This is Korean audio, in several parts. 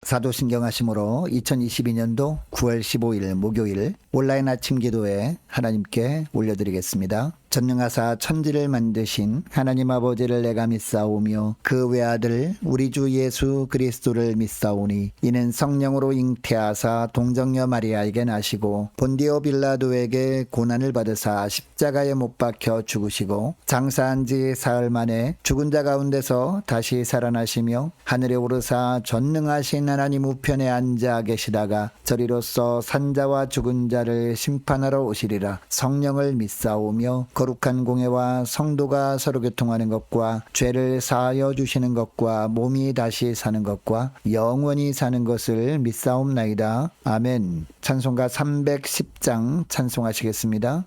사도신경 하심으로 2022년도 9월 15일 목요일 온라인 아침 기도에 하나님께 올려드리겠습니다. 전능하사 천지를 만드신 하나님 아버지를 내가 믿사오며 그 외아들 우리 주 예수 그리스도를 믿사오니 이는 성령으로 잉태하사 동정녀 마리아에게 나시고 본디오 빌라도에게 고난을 받으사 십자가에 못 박혀 죽으시고 장사한 지 사흘 만에 죽은 자 가운데서 다시 살아나시며 하늘에 오르사 전능하신 하나님 우편에 앉아 계시다가 저리로서 산자와 죽은 자를 심판하러 오시리라. 성령을 믿사오며 거룩한 공예와 성도가 서로 교통하는 것과 죄를 사하여 주시는 것과 몸이 다시 사는 것과 영원히 사는 것을 믿사옵나이다. 아멘. 찬송가 310장 찬송하시겠습니다.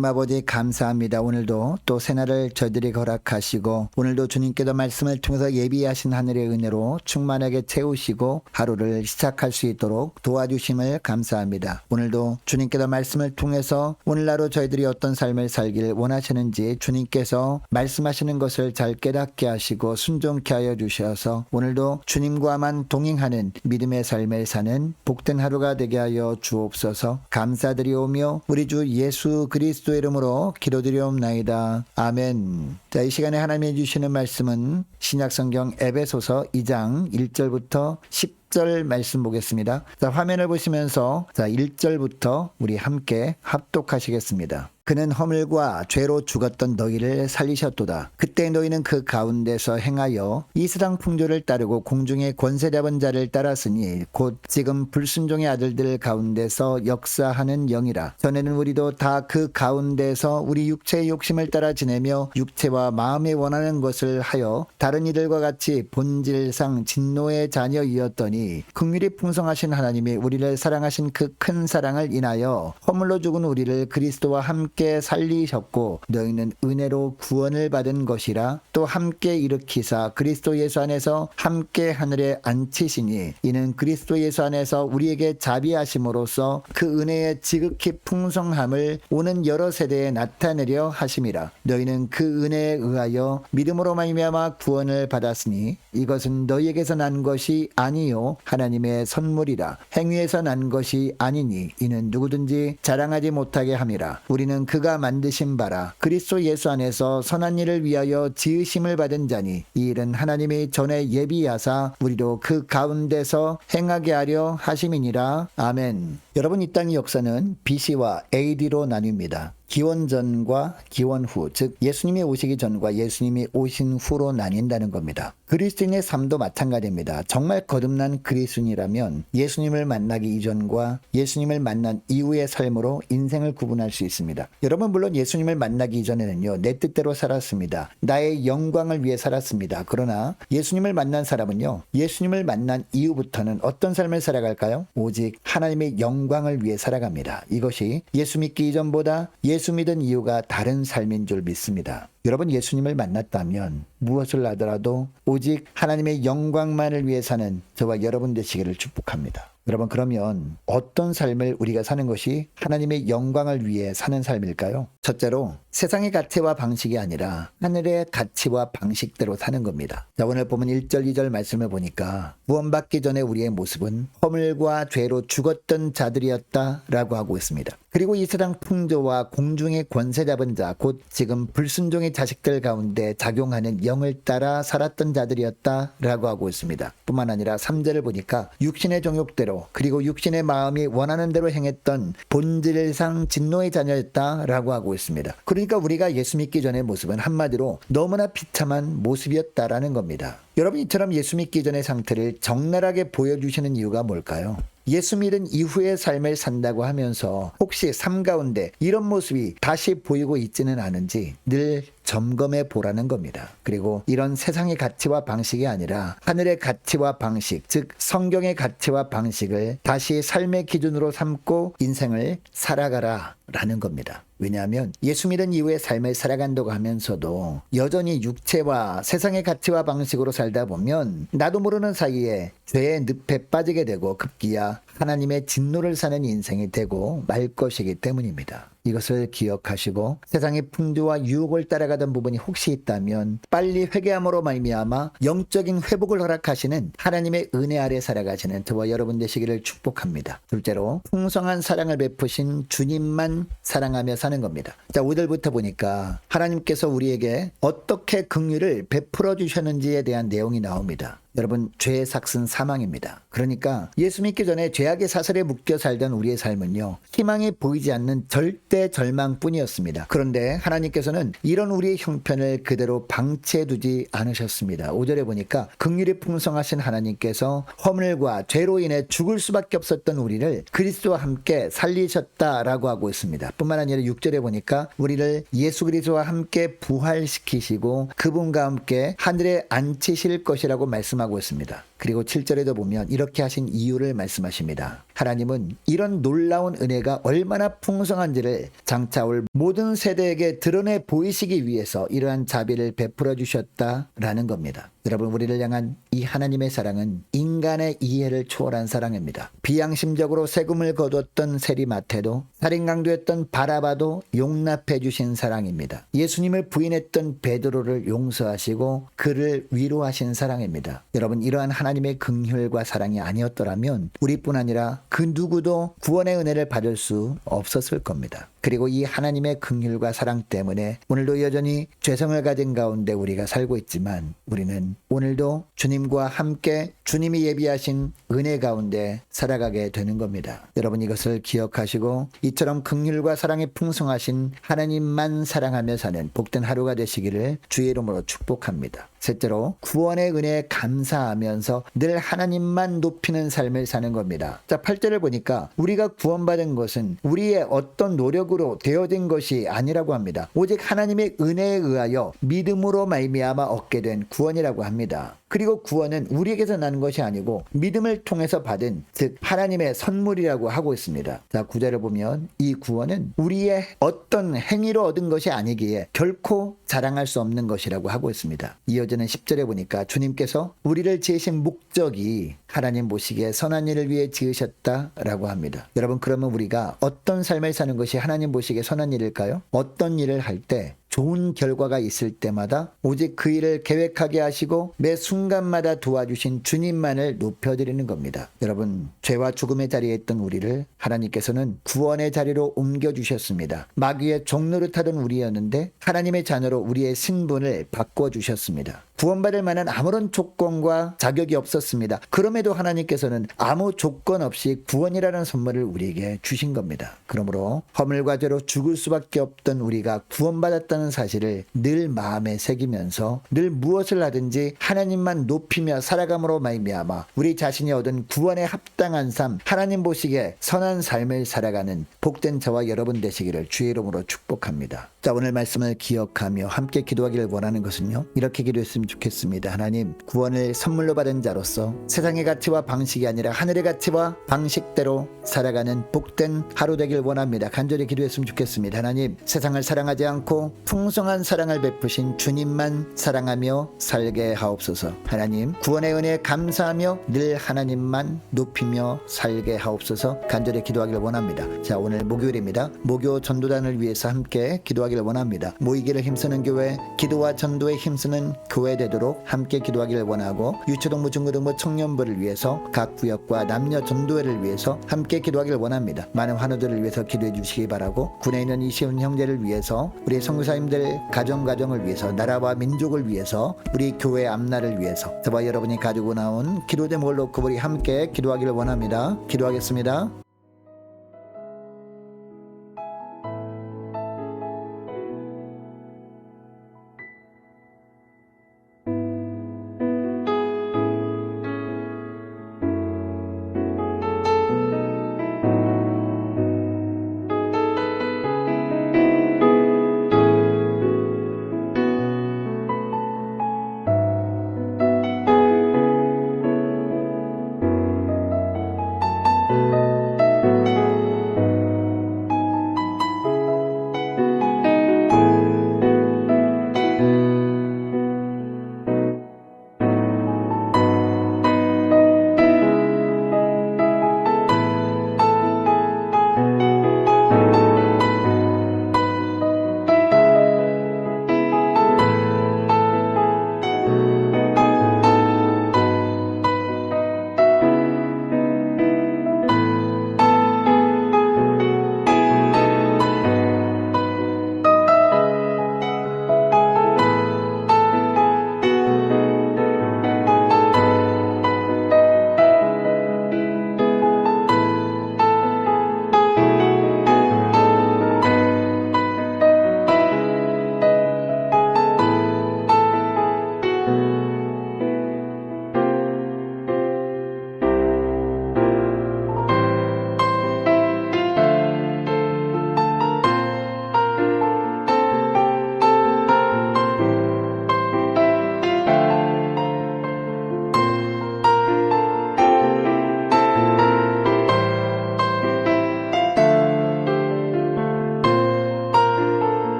하나님 아버지 감사합니다. 오늘도 또 새날을 저희들이 허락하시고 오늘도 주님께서 말씀을 통해서 예비하신 하늘의 은혜로 충만하게 채우시고 하루를 시작할 수 있도록 도와주심을 감사합니다. 오늘도 주님께서 말씀을 통해서 오늘 하루 저희들이 어떤 삶을 살길 원하시는지 주님께서 말씀하시는 것을 잘 깨닫게 하시고 순종케 하여 주셔서 오늘도 주님과만 동행하는 믿음의 삶을 사는 복된 하루가 되게 하여 주옵소서. 감사드리오며 우리 주 예수 그리스도의 이름으로 기도드리옵나이다. 아멘. 자, 이 시간에 하나님이 주시는 말씀은 신약성경 에베소서 2장 1절부터 10절 말씀 보겠습니다. 자, 화면을 보시면서 1절부터 우리 함께 합독하시겠습니다. 그는 허물과 죄로 죽었던 너희를 살리셨도다. 그때 너희는 그 가운데서 행하여 이 세상 풍조를 따르고 공중의 권세 잡은 자를 따랐으니 곧 지금 불순종의 아들들 가운데서 역사하는 영이라. 전에는 우리도 다 그 가운데서 우리 육체의 욕심을 따라 지내며 육체와 마음에 원하는 것을 하여 다른 이들과 같이 본질상 진노의 자녀이었더니 긍휼이 풍성하신 하나님이 우리를 사랑하신 그 큰 사랑을 인하여 허물로 죽은 우리를 그리스도와 함께 살리셨고 너희는 은혜로 구원을 받은 것이라. 또 함께 일으키사 그리스도 예수 안에서 함께 하늘에 앉히시니 이는 그리스도 예수 안에서 우리에게 자비하심으로써 그 은혜의 지극히 풍성함을 오는 여러 세대에 나타내려 하심이라. 너희는 그 은혜에 의하여 믿음으로 말미암아 구원을 받았으니 이것은 너희에게서 난 것이 아니요 하나님의 선물이라. 행위에서 난 것이 아니니 이는 누구든지 자랑하지 못하게 함이라. 우리는 그가 만드신 바라 그리스도 예수 안에서 선한 일을 위하여 지으심을 받은 자니 이 일은 하나님이 전에 예비하사 우리도 그 가운데서 행하게 하려 하심이니라. 아멘. 여러분, 이 땅의 역사는 BC와 AD로 나뉩니다. 기원 전과 기원 후, 즉 예수님이 오시기 전과 예수님이 오신 후로 나뉜다는 겁니다. 그리스도인의 삶도 마찬가지입니다. 정말 거듭난 그리스도인이라면 예수님을 만나기 이전과 예수님을 만난 이후의 삶으로 인생을 구분할 수 있습니다. 여러분, 물론 예수님을 만나기 이전에는요, 내 뜻대로 살았습니다. 나의 영광을 위해 살았습니다. 그러나 예수님을 만난 사람은요, 예수님을 만난 이후부터는 어떤 삶을 살아갈까요? 오직 하나님의 영광을 위해 살아갑니다. 이것이 예수 믿기 이전보다 예수 믿은 이유가 다른 삶인 줄 믿습니다. 여러분, 예수님을 만났다면 무엇을 하더라도 오직 하나님의 영광만을 위해 사는 저와 여러분 되시기를 축복합니다. 여러분, 그러면 어떤 삶을 우리가 사는 것이 하나님의 영광을 위해 사는 삶일까요? 첫째로 세상의 가치와 방식이 아니라 하늘의 가치와 방식대로 사는 겁니다. 자, 오늘 보면 1절 2절 말씀을 보니까 구원받기 전에 우리의 모습은 허물과 죄로 죽었던 자들이었다라고 하고 있습니다. 그리고 이 세상 풍조와 공중의 권세 잡은 자, 곧 지금 불순종의 자식들 가운데 작용하는 영을 따라 살았던 자들이었다라고 하고 있습니다. 뿐만 아니라 3절을 보니까 육신의 정욕대로 그리고 육신의 마음이 원하는 대로 행했던 본질상 진노의 자녀였다라고 하고 있습니다. 그러니까 우리가 예수 믿기 전의 모습은 한마디로 너무나 비참한 모습이었다라는 겁니다. 여러분, 이처럼 예수 믿기 전의 상태를 적나라하게 보여주시는 이유가 뭘까요? 예수 믿은 이후의 삶을 산다고 하면서 혹시 삶 가운데 이런 모습이 다시 보이고 있지는 않은지 늘 점검해 보라는 겁니다. 그리고 이런 세상의 가치와 방식이 아니라 하늘의 가치와 방식, 즉 성경의 가치와 방식을 다시 삶의 기준으로 삼고 인생을 살아가라 라는 겁니다. 왜냐하면 예수 믿은 이후의 삶을 살아간다고 하면서도 여전히 육체와 세상의 가치와 방식으로 살다 보면 나도 모르는 사이에 죄의 늪에 빠지게 되고 급기야 하나님의 진노를 사는 인생이 되고 말 것이기 때문입니다. 이것을 기억하시고 세상의 풍조와 유혹을 따라가던 부분이 혹시 있다면 빨리 회개함으로 말미암아 영적인 회복을 허락하시는 하나님의 은혜 아래 살아가시는 저와 여러분 되시기를 축복합니다. 둘째로 풍성한 사랑을 베푸신 주님만 사랑하며 사는 겁니다. 자, 5절부터 보니까 하나님께서 우리에게 어떻게 긍휼을 베풀어 주셨는지에 대한 내용이 나옵니다. 여러분, 죄의 삭은 사망입니다. 그러니까 예수 믿기 전에 죄악의 사슬에 묶여 살던 우리의 삶은요, 희망이 보이지 않는 절대 절망뿐이었습니다. 그런데 하나님께서는 이런 우리의 형편을 그대로 방치해 두지 않으셨습니다. 5절에 보니까 긍휼이 풍성하신 하나님께서 허물과 죄로 인해 죽을 수밖에 없었던 우리를 그리스도와 함께 살리셨다라고 하고 있습니다. 뿐만 아니라 6절에 보니까 우리를 예수 그리스도와 함께 부활시키시고 그분과 함께 하늘에 앉히실 것이라고 말씀하고 있습니다. 그리고 7절에도 보면 이렇게 하신 이유를 말씀하십니다. 하나님은 이런 놀라운 은혜가 얼마나 풍성한지를 장차 올 모든 세대에게 드러내 보이시기 위해서 이러한 자비를 베풀어 주셨다라는 겁니다. 여러분, 우리를 향한 이 하나님의 사랑은 인간의 이해를 초월한 사랑입니다. 비양심적으로 세금을 거두었던 세리마태도 살인강도였던 바라바도 용납해 주신 사랑입니다. 예수님을 부인했던 베드로를 용서하시고 그를 위로하신 사랑입니다. 여러분, 이러한 하나님의 긍휼과 사랑이 아니었더라면 우리뿐 아니라 그 누구도 구원의 은혜를 받을 수 없었을 겁니다. 그리고 이 하나님의 긍휼과 사랑 때문에 오늘도 여전히 죄성을 가진 가운데 우리가 살고 있지만 우리는 오늘도 주님과 함께 주님이 예비하신 은혜 가운데 살아가게 되는 겁니다. 여러분 이것을 기억하시고 이처럼 긍휼과 사랑이 풍성하신 하나님만 사랑하며 사는 복된 하루가 되시기를 주의 이름으로 축복합니다. 셋째로 구원의 은혜에 감사하면서 늘 하나님만 높이는 삶을 사는 겁니다. 자, 8절을 보니까 우리가 구원받은 것은 우리의 어떤 노력으로 되어진 것이 아니라고 합니다. 오직 하나님의 은혜에 의하여 믿음으로 말미암아 얻게 된 구원이라고 합니다. 그리고 구원은 우리에게서 나는 것이 아니고 믿음을 통해서 받은 즉 하나님의 선물이라고 하고 있습니다. 자, 9절을 보면 이 구원은 우리의 어떤 행위로 얻은 것이 아니기에 결코 자랑할 수 없는 것이라고 하고 있습니다. 이어지는 10절에 보니까 주님께서 우리를 지으신 목적이 하나님 보시기에 선한 일을 위해 지으셨다라고 합니다. 여러분 그러면 우리가 어떤 삶을 사는 것이 하나님 보시기에 선한 일일까요? 어떤 일을 할 때 좋은 결과가 있을 때마다 오직 그 일을 계획하게 하시고 매 순간마다 도와주신 주님만을 높여드리는 겁니다. 여러분 죄와 죽음의 자리에 있던 우리를 하나님께서는 구원의 자리로 옮겨주셨습니다. 마귀의 종노릇하던 우리였는데 하나님의 자녀로 우리의 신분을 바꿔주셨습니다. 구원받을 만한 아무런 조건과 자격이 없었습니다. 그럼에도 하나님께서는 아무 조건 없이 구원이라는 선물을 우리에게 주신 겁니다. 그러므로 허물과 죄로 죽을 수밖에 없던 우리가 구원받았다는 사실을 늘 마음에 새기면서 늘 무엇을 하든지 하나님만 높이며 살아감으로 말미암아 우리 자신이 얻은 구원에 합당한 삶, 하나님 보시기에 선한 삶을 살아가는 복된 저와 여러분 되시기를 주의 이름으로 축복합니다. 자, 오늘 말씀을 기억하며 함께 기도하기를 원하는 것은요, 이렇게 기도했으면 좋겠습니다. 하나님, 구원을 선물로 받은 자로서 세상의 가치와 방식이 아니라 하늘의 가치와 방식대로 살아가는 복된 하루 되길 원합니다. 간절히 기도했으면 좋겠습니다. 하나님, 세상을 사랑하지 않고 풍성한 사랑을 베푸신 주님만 사랑하며 살게 하옵소서. 하나님, 구원의 은혜에 감사하며 늘 하나님만 높이며 살게 하옵소서. 간절히 기도하기를 원합니다. 자, 오늘 목요일입니다. 목요 전도단을 위해서 함께 기도하기를 원합니다. 모이기를 힘쓰는 교회, 기도와 전도에 힘쓰는 교회 되도록 함께 기도하기를 원하고, 유초동부 중고등부 청년부를 위해서 각 구역과 남녀 전도회를 위해서 함께 기도하기를 원합니다. 많은 환우들을 위해서 기도해 주시기 바라고, 군에 있는 이시훈 형제를 위해서, 우리 선교사님들 가정을 위해서, 나라와 민족을 위해서, 우리 교회 앞날을 위해서 저와 여러분이 가지고 나온 기도 제목을 놓고 우리 함께 기도하기를 원합니다. 기도하겠습니다.